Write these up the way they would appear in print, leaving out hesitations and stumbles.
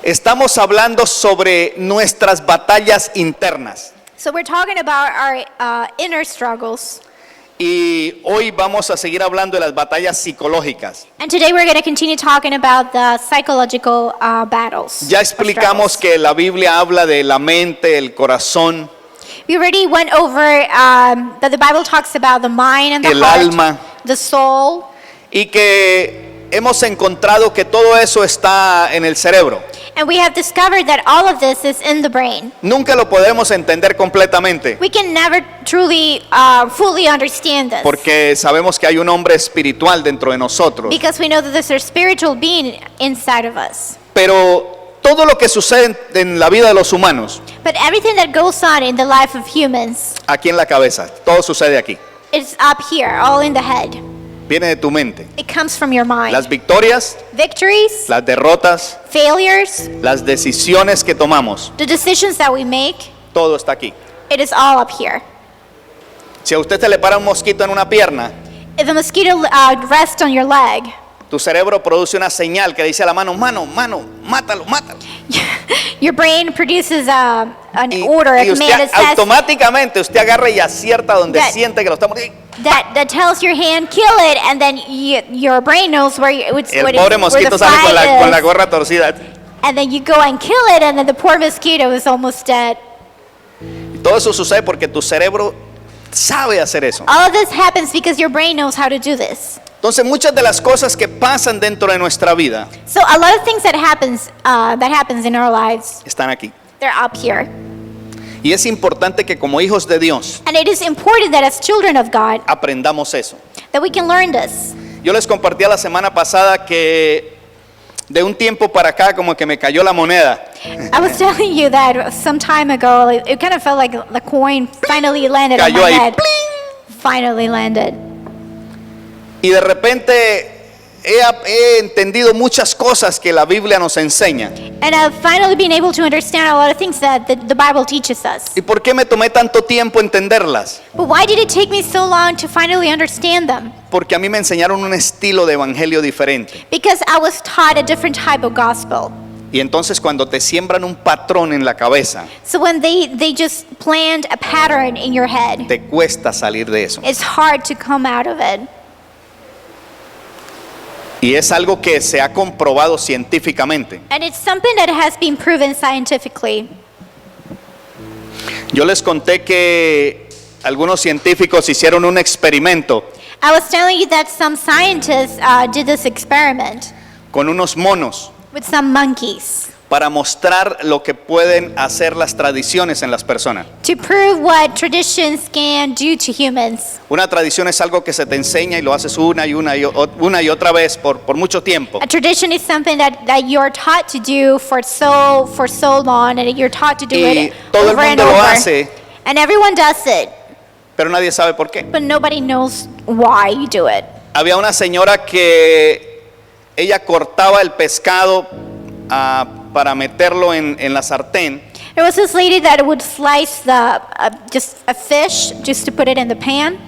Estamos hablando sobre nuestras batallas internas. So we're talking about our inner struggles. Y hoy vamos a seguir hablando de las batallas psicológicas. And today we're going to continue talking about the psychological battles. Ya explicamos que la Biblia habla de la mente, el corazón, We already went over that the Bible talks about the mind and the el heart, alma, the soul, y que hemos encontrado que todo eso está en el cerebro. and we have discovered that all of this is in the brain. Nunca lo podemos entender completamente, We can never truly, fully understand this porque sabemos que hay un hombre espiritual dentro de nosotros. because we know that there's a spiritual being inside of us. Pero todo lo que sucede en la vida de los humanos, But everything that goes on in the life of humans aquí en la cabeza, todo sucede aquí. is up here, all in the head. Viene de tu mente. It comes from your mind. Las victorias, Victories, las derrotas, failures, las decisiones que tomamos, the decisions that we make, todo está aquí. it is all up here. Si a usted se le para un mosquito en una pierna, If a mosquito rests on your leg, tu cerebro produce una señal que dice a la mano, mátalo, mátalo. your brain produces an Y, order, a y usted command that says, automáticamente usted agarra y acierta donde That- siente que lo estamos. that tells your hand, kill it, and then your brain knows where it's El where pobre the mosquito sale con fly la is. gorra torcida. And then you go and kill it, and then the poor mosquito is almost dead. Y todo eso sucede porque tu cerebro sabe hacer eso. All of this happens because your brain knows how to do this. Entonces muchas de las cosas que pasan dentro de nuestra vida So a lot of things that happens in our lives, están aquí. they're up here. Y es importante que como hijos de Dios And it is important that as children of God, aprendamos eso. that we can learn this. Yo les compartía la semana pasada que de un tiempo para acá como que me cayó la moneda. I was telling you that some time ago, it kind of felt like the coin finally landed on Cayó my ahí, head. Finally landed. Y de repente he entendido muchas cosas que la Biblia nos enseña. And I've finally been able to understand a lot of things that the Bible teaches us. ¿Y por qué me tomé tanto tiempo entenderlas? But why did it take me so long to finally understand them? Porque a mí me enseñaron un estilo de evangelio diferente. Because I was taught a different type of gospel. Y entonces cuando te siembran un patrón en la cabeza, So when they just plant a pattern in your head, te cuesta salir de eso. it's hard to come out of it. Y es algo que se ha comprobado científicamente. And it's something that has been proven scientifically. Yo les conté que algunos científicos hicieron un experimento I was telling you that some scientists did this experiment con unos monos with some monkeys para mostrar lo que pueden hacer las tradiciones en las personas. to prove what traditions can do to humans. Una tradición es algo que se te enseña y lo haces una y otra vez por mucho tiempo. A tradition is something that you're taught to do for so long, and you're taught to do Y it todo el over and mundo lo over. hace, And everyone does it, pero nadie sabe por qué. but nobody knows why you do it. Había una señora que ella cortaba el pescado para meterlo en la sartén. There was this lady that would slice just a fish just to put it in the pan.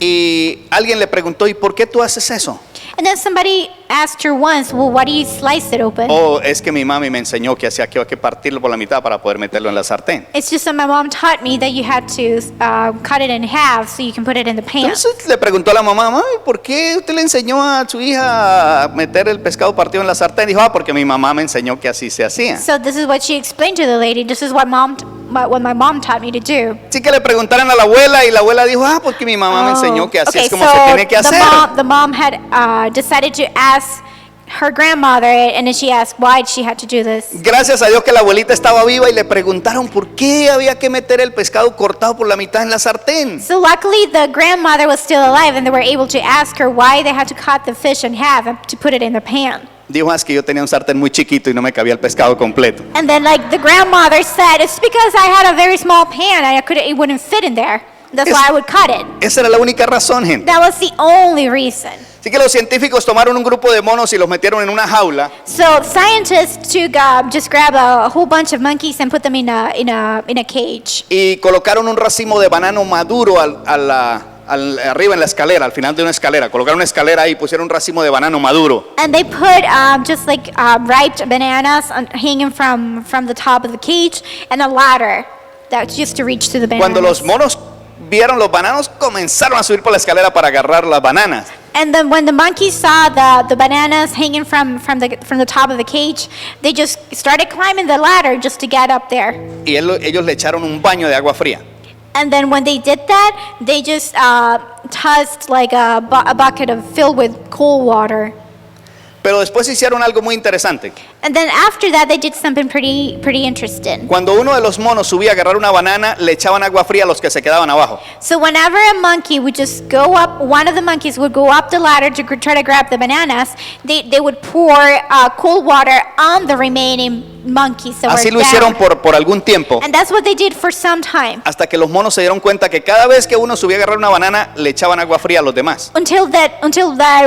Y alguien le preguntó, ¿y por qué tú haces eso? And then somebody asked her once, well, why do you slice it open? Oh, es que mi mami me enseñó que hacía que hay que partirlo por la mitad para poder meterlo en la sartén. It's just that my mom taught me that you had to cut it in half so you can put it in the pan. Entonces le preguntó a la mamá, mami, ¿por qué usted le enseñó a su hija a meter el pescado partido en la sartén? Dijo, porque mi mamá me enseñó que así se hacía. So this is what she explained to the lady. This is what my mom taught me to do. Así que le preguntaron a la abuela y la abuela dijo, porque mi mamá me enseñó que así Okay, es como so se tiene que hacer. the mom had decided to ask her grandmother, and then she asked why she had to do this. Gracias a Dios que la abuelita estaba viva y le preguntaron por qué había que meter el pescado cortado por la mitad en la sartén. So luckily the grandmother was still alive, and they were able to ask her why they had to cut the fish in half and to put it in the pan. Dijo, es que yo tenía un sartén muy chiquito y no me cabía el pescado completo. And then like the grandmother said, it's because I had a very small pan and it wouldn't fit in there. That's why I would cut it. Esa era la única razón, gente. That was the only reason. Así que los científicos tomaron un grupo de monos y los metieron en una jaula. So scientists took just grab a whole bunch of monkeys and put them in a cage. Y colocaron un racimo de banano maduro a arriba en la escalera, al final de una escalera. Colocaron una escalera ahí y pusieron un racimo de banano maduro. And they put just like ripe bananas hanging from the top of the cage and a ladder that's just to reach to the bananas. Cuando los monos vieron los bananos, comenzaron a subir por la escalera para agarrar las bananas. And then when the monkeys saw the bananas hanging from the top of the cage, they just started climbing the ladder just to get up there. Y ellos le echaron un baño de agua fría. And then when they did that, they just tossed like a bucket filled with cold water. Pero después hicieron algo muy interesante. And then after that, they did something pretty interesting. Cuando uno de los monos subía a agarrar una banana, le echaban agua fría a los que se quedaban abajo. So whenever a monkey would just go up, one of the monkeys would go up the ladder to try to grab the bananas, they would pour cold water on the remaining monkeys that Así were lo hicieron down. por algún tiempo, And that's what they did for some time. hasta que los monos se dieron cuenta que cada vez que uno subía a agarrar una banana, le echaban agua fría a los demás. Until that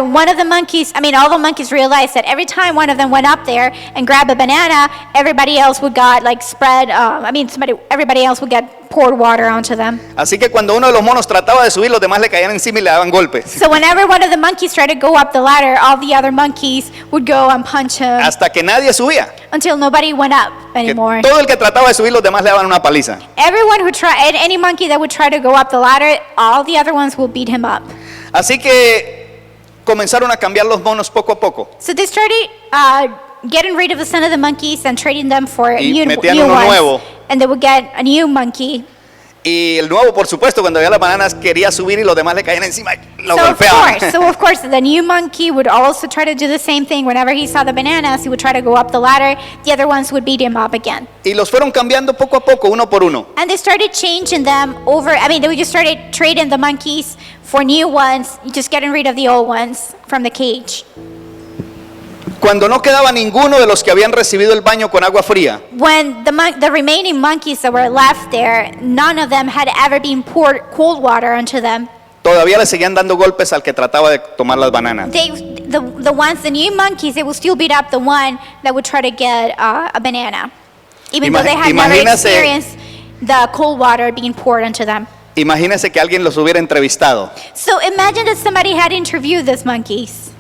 one of the monkeys, all the monkeys realized that every time one of them went up there and grabbed a banana, everybody else would get everybody else would get poured water onto them. Así que cuando uno de los monos trataba de subir, los demás le caían encima y le daban golpes. So whenever one of the monkeys tried to go up the ladder, all the other monkeys would go and punch him Hasta que nadie subía. until nobody went up Que anymore. todo el que trataba de subir, los demás le daban una paliza. Everyone who tried, any monkey that would try to go up the ladder, all the other ones will beat him up. Así que comenzaron a cambiar los monos poco a poco. So they started getting rid of some of the monkeys and trading them for Y new metían ones. uno nuevo. And they would get a new monkey. Y el nuevo, por supuesto, cuando veía las bananas quería subir y los demás le caían encima y lo So golpeaban. of course, the new monkey would also try to do the same thing. Whenever he saw the bananas, he would try to go up the ladder. The other ones would beat him up again. Y los fueron cambiando poco a poco, uno por uno. And they started changing them over. They just started trading the monkeys for new ones, just getting rid of the old ones from the cage. Cuando no quedaba ninguno de los que habían recibido el baño con agua fría, When the remaining monkeys that were left there, none of them had ever been poured cold water onto them. todavía le seguían dando golpes al que trataba de tomar las bananas. The new monkeys, they would still beat up the one that would try to get a banana, even though they had never Imagínese- experienced the cold water being poured onto them. Imagínese que alguien los hubiera entrevistado. So imagine that somebody had interviewed these monkeys.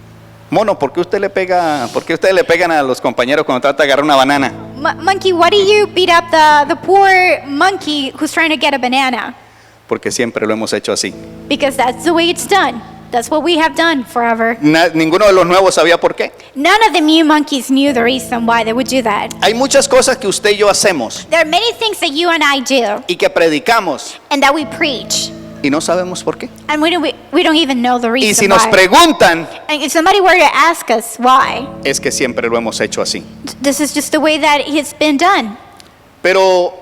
Mono, ¿por qué ustedes le pegan a los compañeros cuando trata de agarrar una banana? Monkey, why do you beat up the poor monkey who's trying to get a banana? Porque siempre lo hemos hecho así. Because that's the way it's done. That's what we have done forever. Ninguno de los nuevos sabía por qué. None of the new monkeys knew the reason why they would do that. Hay muchas cosas que usted y yo hacemos There are many things that you and I do y que predicamos and that we preach, y no sabemos por qué. and we don't even know the reason Y si nos why. preguntan, And if somebody were to ask us why, es que siempre lo hemos hecho así. this is just the way that it's been done. Pero,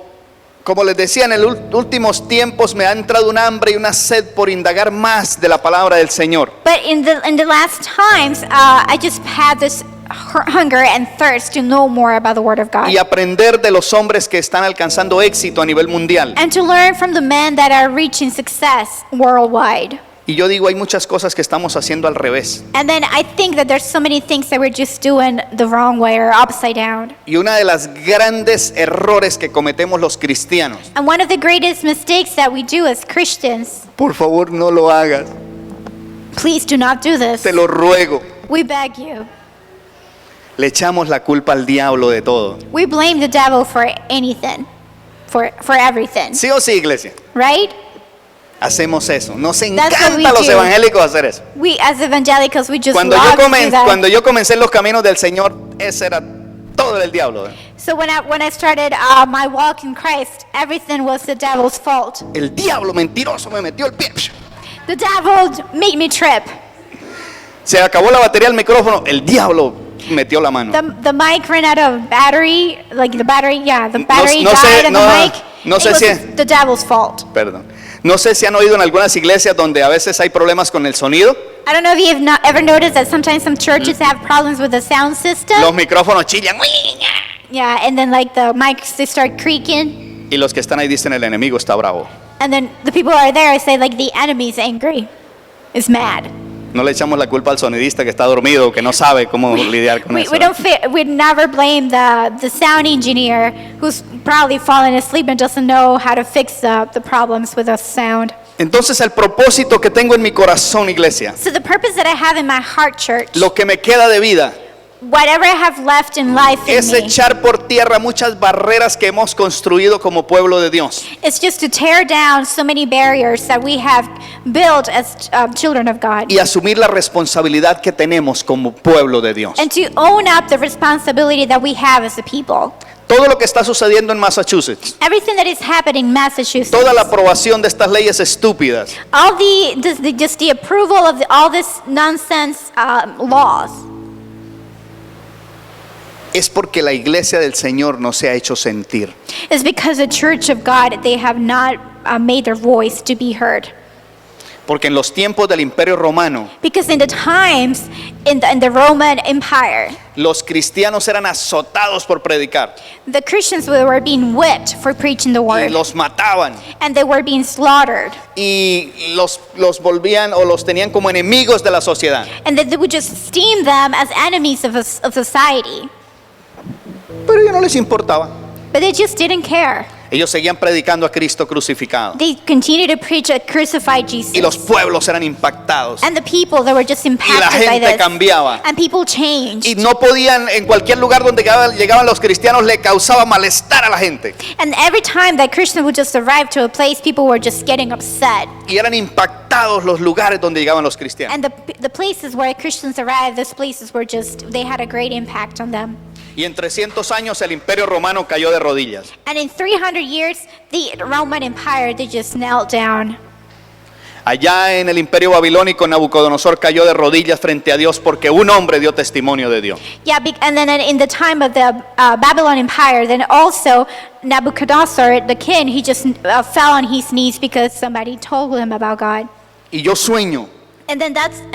como les decía, en los últimos tiempos me ha entrado un hambre y una sed por indagar más de la palabra del Señor. But in the last times, I just had this hunger and thirst to know more about the Word of God. Y aprender de los hombres que están alcanzando éxito a nivel mundial. And to learn from the men that are reaching success worldwide. Y yo digo, hay muchas cosas que estamos haciendo al revés. And then I think that there's so many things that we're just doing the wrong way or upside down. Y una de las grandes errores que cometemos los cristianos, And one of the greatest mistakes that we do as Christians, por favor no lo hagas, please do not do this. te lo ruego. We beg you. Le echamos la culpa al diablo de todo. We blame the devil for anything, for everything, ¿Sí o sí, iglesia? right? Hacemos eso. Nos That's what encanta we a los do. evangélicos hacer eso. We as evangelicals, we just Cuando love to do that. cuando yo comencé en los caminos del Señor, ese era todo el diablo. So when I started my walk in Christ, everything was the devil's fault. El diablo mentiroso me metió el pie. The devil made me trip. Se acabó la batería del micrófono, el diablo metió la mano. The mic ran out of battery, the battery no died sé- in no- the mic. no It sé was si- the devil's fault. Perdón. No sé si han oído en algunas iglesias donde a veces hay problemas con el sonido. I don't know if you've ever noticed that sometimes some churches have problems with the sound system. Los micrófonos chillan. Yeah, and then the mics, they start creaking. Y los que están ahí dicen el enemigo está bravo. And then the people who are there say the enemy's angry, is mad. No le echamos la culpa al sonidista que está dormido o que no sabe cómo lidiar con eso. We never blame the sound engineer who's probably fallen asleep and doesn't know how to fix the problems with the sound. Entonces el propósito que tengo en mi corazón, iglesia, So the purpose that I have in my heart, church, lo que me queda de vida, whatever I have left in life in es me, echar por tierra muchas barreras que hemos construido como pueblo de Dios. it's just to tear down so many barriers that we have built as children of God. Y asumir la responsabilidad que tenemos como pueblo de Dios. And to own up the responsibility that we have as a people. Todo lo que está sucediendo en Massachusetts, Everything that is happening in Massachusetts, toda la aprobación de estas leyes estúpidas, all just the approval of all this nonsense laws, es porque la iglesia del Señor no se ha hecho sentir. is because the church of God, they have not made their voice to be heard. Porque en los tiempos del Imperio Romano, Because in the times in the Roman Empire, los cristianos eran azotados por predicar the Christians were being whipped for preaching the y word, los mataban and they were being slaughtered, y los volvían o los tenían como enemigos de la sociedad. and that they would just esteem them as enemies of society. Pero a ellos no les importaba. But they just didn't care. Ellos seguían predicando a Cristo crucificado They continued to preach a crucified Jesus. y los pueblos eran impactados And the people that were just y la impacted by gente this. cambiaba. And people changed. Y no podían, en cualquier lugar donde llegaban los cristianos, le causaba malestar a la gente. And every time that Christian would just arrive to a place, people were just getting upset. Y eran impactados los lugares donde llegaban los cristianos. And the places where Christians arrived, those places were just, they had a great impact on them. Y en 300 años el Imperio Romano cayó de rodillas. And in 300 years, the Roman Empire, they just knelt down. Allá en el Imperio Babilónico, Nabucodonosor cayó de rodillas frente a Dios porque un hombre dio testimonio de Dios. Yeah, and then in the time of the Babylon Empire, then also Nebuchadnezzar, the king, he just fell on his knees because somebody told him about God. Y yo sueño And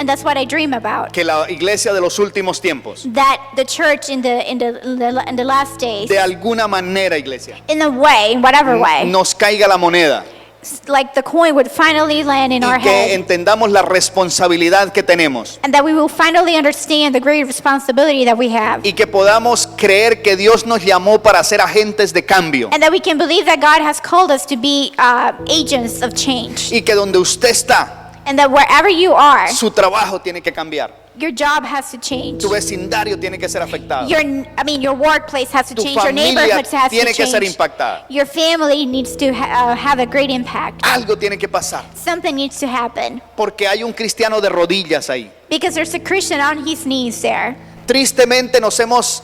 that's what I dream about. que la iglesia de los últimos tiempos, That the church in the last days, de alguna manera, iglesia, in a way, in whatever way, nos caiga la moneda like the coin would finally land in our y que head, entendamos la responsabilidad que tenemos and that we will finally understand the great responsibility that we have, y que podamos creer que Dios nos llamó para ser agentes de cambio and that we can believe that God has called us to be agents of change, y que donde usted está, and that wherever you are, su trabajo tiene que cambiar, your job has to change. tu vecindario tiene que ser afectado, Your workplace has to tu change. Your familia neighborhood has tiene to que ser change. impactada, Your family needs to have a great impact. algo tiene que pasar, Something needs to happen porque hay un cristiano de rodillas ahí. because there's a Christian on his knees there. Tristemente nos hemos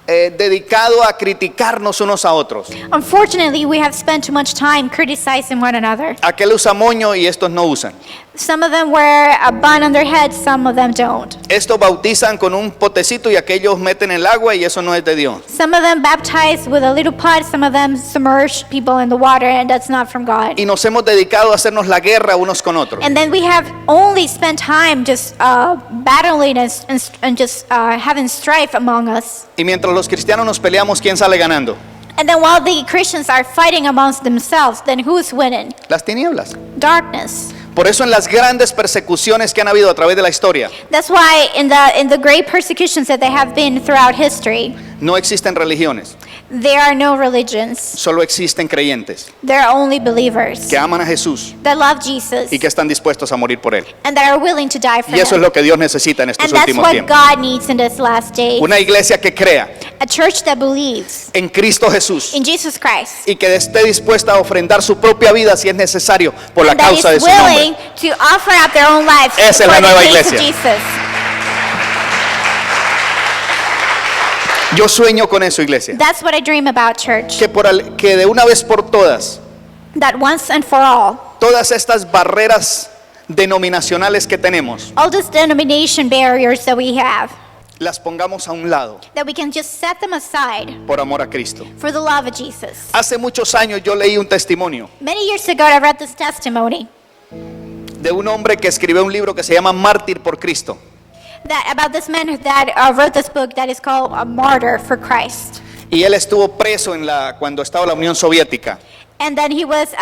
dedicado a criticarnos unos a otros. Unfortunately, we have spent too much time criticizing one another. Aquel usa moño y estos no usan. Some of them wear a bun on their head, some of them don't. Estos bautizan con un potecito y aquellos meten el agua y eso no es de Dios. Some of them baptize with a little pot, some of them submerge people in the water, and that's not from God. Y nos hemos dedicado a hacernos la guerra unos con otros. And then we have only spent time just battling and just having strife among us. Y mientras los cristianos nos peleamos, ¿quién sale ganando? And then while the Christians are fighting amongst themselves, then who's winning? Las tinieblas. Darkness. Por eso en las grandes persecuciones que han habido a través de la historia, That's why in the great persecutions that they have been throughout history, no existen religiones, there are no religions. solo existen creyentes There are only believers que aman a Jesús that love Jesus y que están dispuestos a morir por Él. and that are willing to die for Y eso es him. lo que Dios necesita en estos And that's últimos what tiempos. God needs in this last day. Una iglesia que crea A church that believes en Cristo Jesús in Jesus Christ y que esté dispuesta a ofrendar su propia vida si es necesario por la and that is causa de su nombre. willing to offer up their own lives Esa es for la the nueva case of iglesia. Jesus. Yo sueño con eso, iglesia. That's what I dream about, church. Que de una vez por todas, That once and for all, todas estas barreras denominacionales que tenemos, all these denomination barriers that we have, las pongamos a un lado that we can just set them aside por amor a Cristo. for the love of Jesus. Hace muchos años yo leí un testimonio Many years ago, I read this testimony de un hombre que escribió un libro que se llama Mártir por Cristo. about this man that wrote this book that is called A Martyr for Christ. Y él estuvo preso cuando estaba la Unión Soviética. And then he was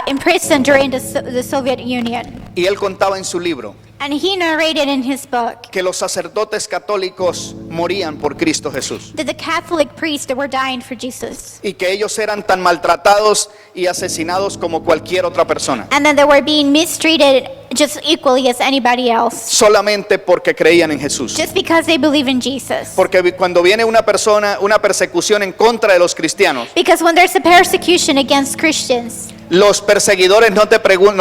imprisoned during the Soviet Union. Y él contaba en su libro And he narrated in his book que los sacerdotes católicos morían por Cristo Jesús that the Catholic priests that were dying for Jesus, y que ellos eran tan maltratados y asesinados como cualquier otra persona, and then they were being mistreated just equally as anybody else, solamente porque creían en Jesús. just because they believe in Jesus. Porque cuando viene una persecución en contra de los cristianos, Because when there's a persecution against Christians, los perseguidores no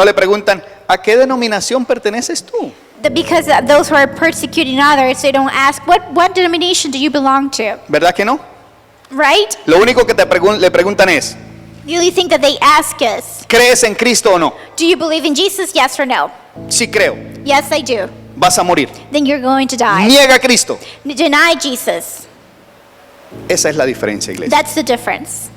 le preguntan, ¿a qué denominación perteneces tú? because those who are persecuting others, they don't ask, what denomination do you belong to? ¿Verdad que no? Right? Lo único que le preguntan es, The only thing that they ask is, ¿crees en Cristo o no? do you believe in Jesus? Yes or no? Sí creo, Yes, I do. vas a morir. Then you're going to die. Niega a Cristo. Deny Jesus. Esa es la diferencia, iglesia. That's the difference.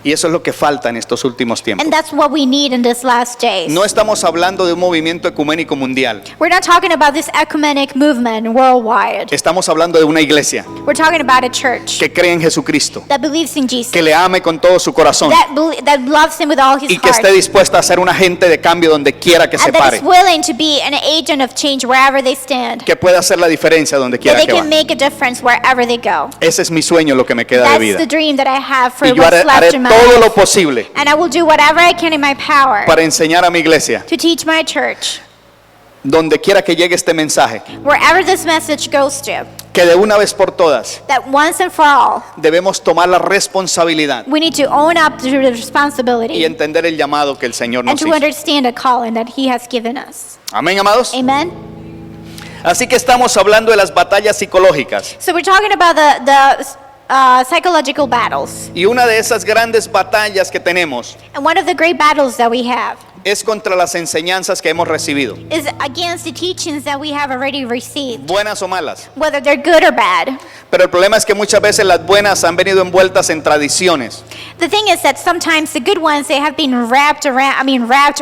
Y eso es lo que falta en estos últimos tiempos. And that's what we need in this last days. No estamos hablando de un movimiento ecuménico mundial. We're not talking about this ecumenic movement worldwide. Estamos hablando de una iglesia We're talking about a church que cree en Jesucristo, that believes in Jesus, que le ame con todo su corazón that loves him with all his y que heart, esté dispuesta a ser un agente de cambio donde quiera que se and that pare, is willing to be an agent of change wherever they stand, que pueda hacer la diferencia donde that quiera they que can va. make a difference wherever they go. Ese es mi sueño, lo que me queda de That's vida. the dream that I have for Y yo what's haré left in my todo lo life. posible And I will do whatever I can in my power para enseñar a mi iglesia, to teach my church, donde quiera que llegue este mensaje, wherever this message goes to, que de una vez por todas that once and for all, debemos tomar la responsabilidad we need to own up to the responsibility y entender el llamado que el Señor and nos to hizo. understand the calling that He has given us. Amén, amados. Amen? Así que estamos hablando de las batallas psicológicas. So we're talking about the psychological battles. Y una de esas grandes batallas que tenemos And one of the great battles that we have es contra las enseñanzas que hemos recibido, is against the teachings that we have already received, buenas o malas. whether they're good or bad. Pero el problema es que muchas veces las buenas han venido envueltas en tradiciones, The thing is that sometimes the good ones, they have been wrapped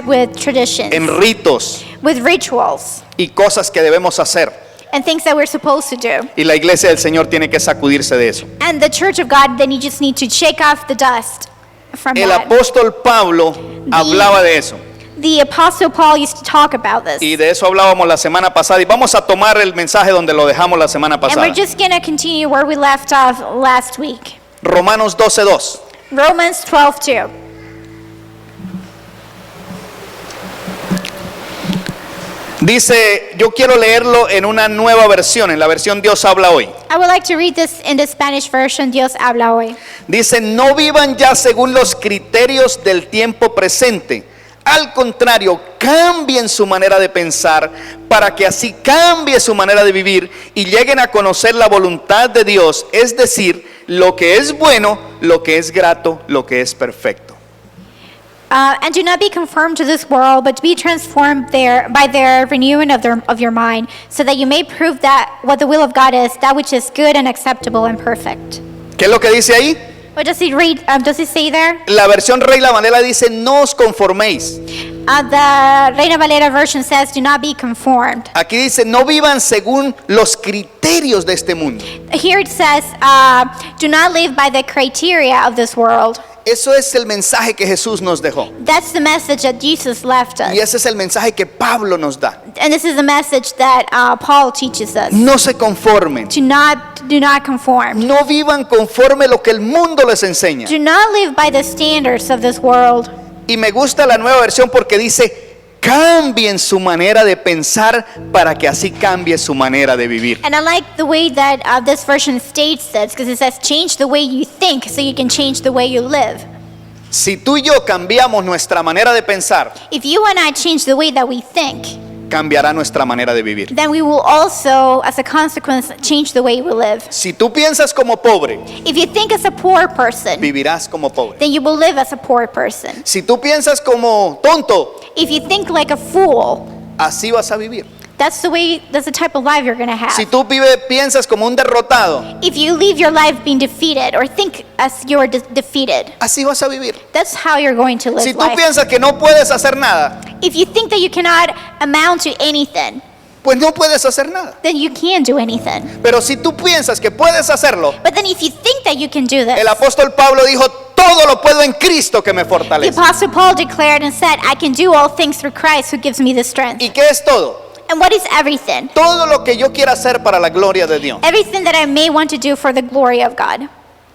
with traditions, en ritos with rituals, y cosas que debemos hacer. and things that we're supposed to do. Y la iglesia del Señor tiene que sacudirse de eso. And the church of God, then you just need to shake off the dust from El that. apóstol Pablo hablaba de eso. The Apostle Paul used to talk about this. Y de eso hablábamos la semana pasada. Y vamos a tomar el mensaje donde lo dejamos la semana And we're pasada. just going to continue where we left off last week. Romanos 12:2. Romans 12:2. Dice, yo quiero leerlo en una nueva versión, en la versión Dios habla hoy. I would like to read this in the Spanish version, Dios habla hoy. Dice, no vivan ya según los criterios del tiempo presente. Al contrario, cambien su manera de pensar para que así cambie su manera de vivir y lleguen a conocer la voluntad de Dios, es decir, lo que es bueno, lo que es grato, lo que es perfecto. And do not be conformed to this world, but be transformed by their renewing of your mind, so that you may prove that what the will of God is, that which is good and acceptable and perfect. ¿Qué es lo que dice ahí? What does he read? Does he say there? La versión Reina Valera dice, no os conforméis. The Reina Valera version says, do not be conformed. Aquí dice, no vivan según los criterios de este mundo. Here it says, do not live by the criteria of this world. Eso es el mensaje que Jesús nos dejó. That's the message that Jesus left us. Y ese es el mensaje que Pablo nos da. And this is the message that Paul teaches us. No se conformen. Do not conform. No vivan conforme lo que el mundo les enseña. Do not live by the standards of this world. Y me gusta la nueva versión porque dice, cambien su manera de pensar para que así cambie su manera de vivir. And I like the way that this version states this, because it says change the way you think so you can change the way you live. Si tú y yo cambiamos nuestra manera de pensar, If you and I change the way that we think, cambiará nuestra manera de vivir. then we will also, as a consequence, change the way we live. Si tú piensas como pobre, If you think as a poor person, vivirás como pobre. then you will live as a poor person. Si tú piensas como tonto, If you think like a fool, así vas a vivir. that's the type of life you're going to have. Si tú piensas como un derrotado, If you live your life being defeated or think as you're defeated, así vas a vivir. that's how you're going to live Si tú life. piensas que no puedes hacer nada, If you think that you cannot amount to anything, pues no puedes hacer nada. then you can't do anything. Pero si tú piensas que puedes hacerlo, But then if you think that you can do this, el apóstol Pablo dijo, todo lo puedo en Cristo que me the fortalece. Apostle Paul declared and said, I can do all things through Christ who gives me the strength. ¿Y qué es todo? And what is everything? Todo lo que yo quiera hacer para la gloria de Dios. Everything that I may want to do for the glory of God.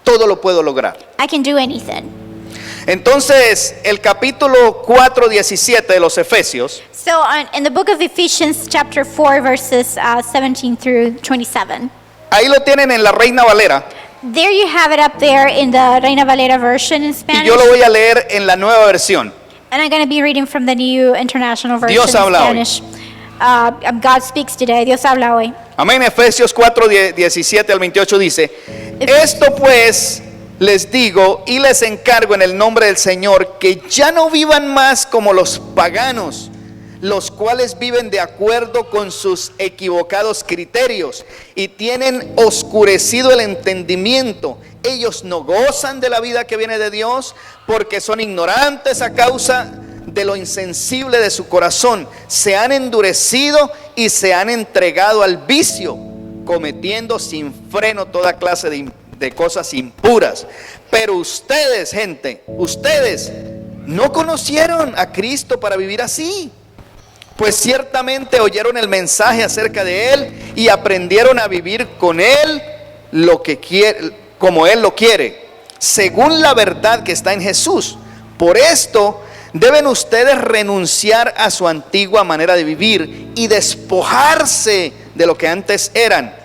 Todo lo puedo lograr. I can do anything. Entonces, el capítulo 4:17 de los Efesios So in the book of Ephesians chapter 4 verses 17 through 27. ahí lo tienen en la Reina Valera There you have it up there in the Reina Valera version in y Spanish. yo lo voy a leer en la nueva versión. And I'm going to be reading from the New International Version Dios in habla hoy. Spanish. God speaks today. Dios habla hoy. Amén. Efesios 4:17 al 28 dice: Esto pues les digo y les encargo en el nombre del Señor, que ya no vivan más como los paganos, los cuales viven de acuerdo con sus equivocados criterios y tienen oscurecido el entendimiento. Ellos no gozan de la vida que viene de Dios, porque son ignorantes a causa de lo insensible de su corazón. Se han endurecido y se han entregado al vicio, cometiendo sin freno toda clase de cosas impuras. Pero ustedes, gente, ustedes no conocieron a Cristo para vivir así. Pues ciertamente oyeron el mensaje acerca de Él y aprendieron a vivir con Él lo que quiere, como Él lo quiere, según la verdad que está en Jesús. Por esto deben ustedes renunciar a su antigua manera de vivir y despojarse de lo que antes eran,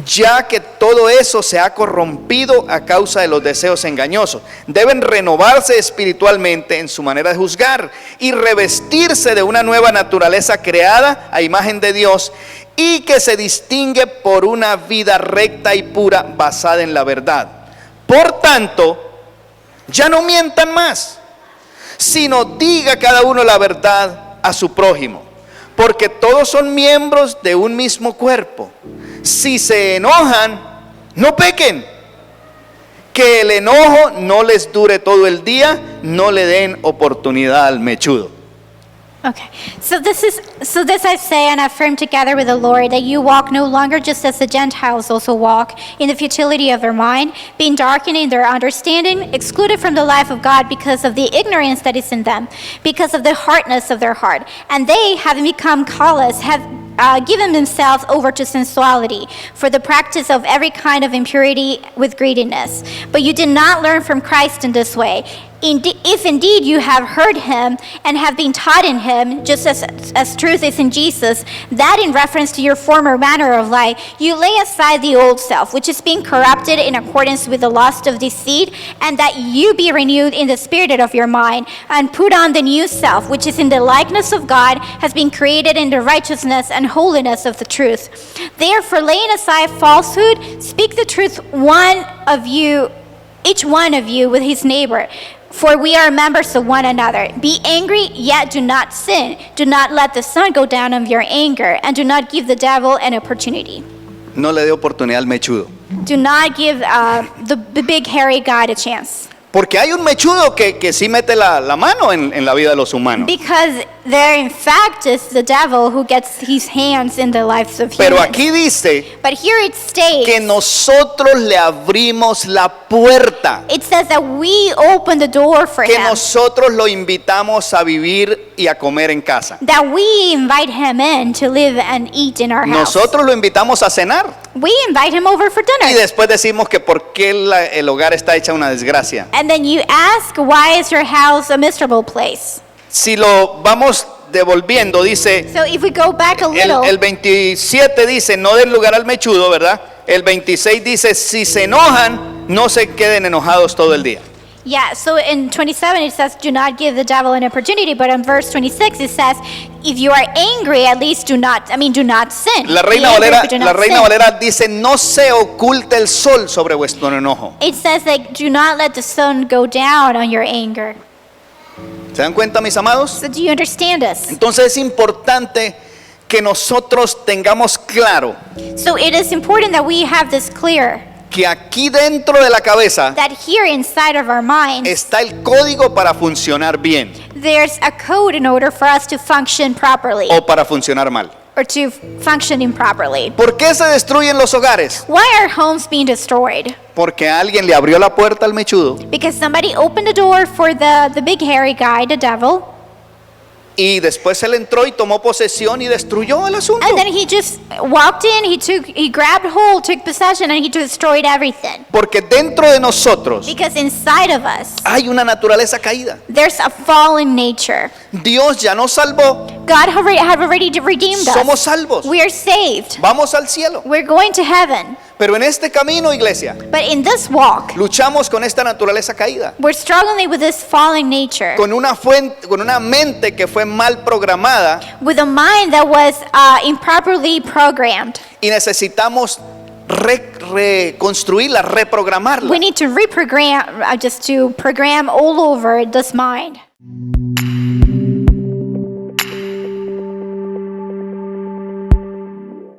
ya que todo eso se ha corrompido a causa de los deseos engañosos. Deben renovarse espiritualmente en su manera de juzgar y revestirse de una nueva naturaleza creada a imagen de Dios y que se distingue por una vida recta y pura basada en la verdad. Por tanto, ya no mientan más, sino diga cada uno la verdad a su prójimo, porque todos son miembros de un mismo cuerpo. Si se enojan, no pequen. Que el enojo no les dure todo el día, no le den oportunidad al mechudo. Okay. So this I say and affirm together with the Lord, that you walk no longer just as the Gentiles also walk, in the futility of their mind, being darkened in their understanding, excluded from the life of God because of the ignorance that is in them, because of the hardness of their heart. And they, having become callous, have given themselves over to sensuality, for the practice of every kind of impurity with greediness. But you did not learn from Christ in this way. If indeed you have heard him and have been taught in him, just as truth is in Jesus, that in reference to your former manner of life, you lay aside the old self, which is being corrupted in accordance with the lust of deceit, and that you be renewed in the spirit of your mind, and put on the new self, which is in the likeness of God, has been created in the righteousness and holiness of the truth. Therefore, laying aside falsehood, speak the truth, each one of you with his neighbor. For we are members of one another. Be angry, yet do not sin. Do not let the sun go down on your anger, and do not give the devil an opportunity. No le dé oportunidad al mechudo. Do not give the big hairy guy a chance. Porque hay un mechudo que sí mete la mano en la vida de los humanos. Because there in fact is the devil who gets his hands in the lives of humans. Pero aquí dice But here it states, que nosotros le abrimos la puerta, it says that we open the door for que him. nosotros lo invitamos a vivir y a comer en casa. That we invite him in to live and eat in our house. Nosotros lo invitamos a cenar We invite him over for y dinner. después decimos que por qué el hogar está hecha una desgracia. And then you ask, why is your house a miserable place? Si lo vamos devolviendo, dice So if we go back a little, el 27 dice no den lugar al mechudo, ¿verdad? El 26 dice si se enojan, no se queden enojados todo el día. yeah, so in 27 it says, do not give the devil an opportunity. But in verse 26 it says, if you are angry, at least do not sin. La Be Reina angry, Valera, but do la not Reina sin. Valera dice no se oculte el sol sobre vuestro enojo. It says that do not let the sun go down on your anger. ¿Se dan cuenta, mis amados? So do you understand this? Entonces es importante que nosotros tengamos claro So it is important that we have this clear, que aquí dentro de la cabeza that here inside of our minds, está el código para funcionar bien there's a code in order for us to function properly o para funcionar mal. or to function improperly. ¿Por qué se destruyen los hogares? Why are homes being destroyed? Porque alguien le abrió la puerta al mechudo Because somebody opened the door for the big hairy guy, the devil, Y después él entró y tomó posesión y destruyó el asunto. And then he just walked in, he grabbed hold, took possession, and he destroyed everything. Porque dentro de nosotros Because inside of us, hay una naturaleza caída. there's a fallen nature. Dios ya nos salvó. God had already redeemed Somos us. salvos. We are saved. Vamos al cielo. We're going to heaven. Pero en este camino, iglesia, But in this walk, luchamos con esta naturaleza caída. we're struggling with this fallen nature, Con una mente que fue mal programada with a mind that was improperly programmed. y necesitamos reconstruirla, reprogramarla. We need to reprogram, just to program all over this mind.